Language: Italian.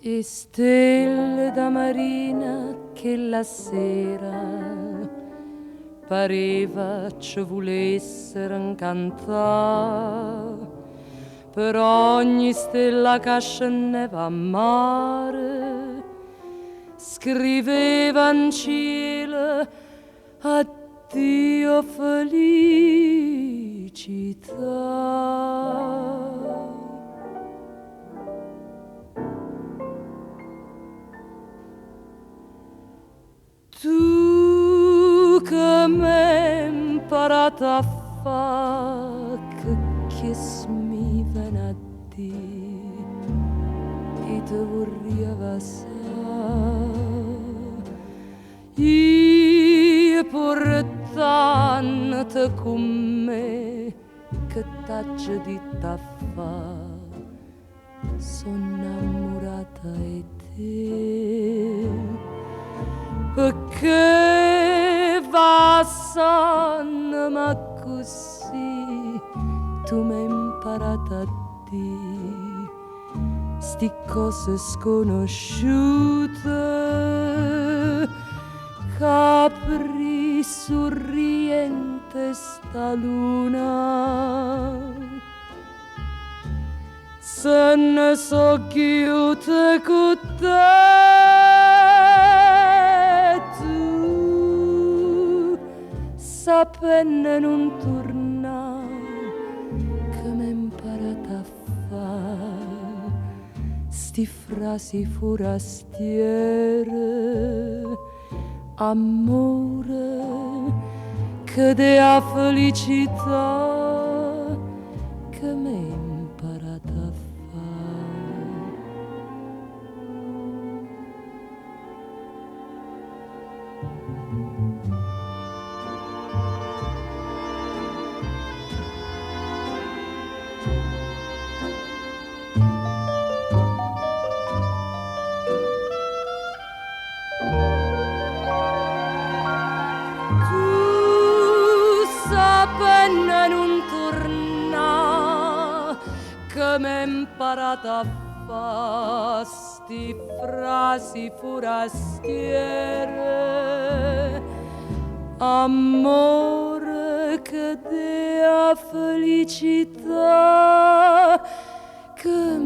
e stelle da marina che la sera pareva ci volessero incantare. Per ogni stella che scendeva a mare scriveva in cielo addio felicità. Tu che m'hai imparato a fare, che kiss me venerdì e te vorrei abbassare. Io portante con me che t'aggia detto a fare, sono innamorata di te. Perché va sanno ma così tu m'hai imparato a dire sti cose sconosciute, capri sorriente sta luna, se ne so chiute con te. Sapenne non tornare che m'hai imparato a fare sti frasi forastiere, amore che dea felicità che m'hai imparato a fare. Che m'hai imparato a fa sti frasi forastiere, amore che dea felicità che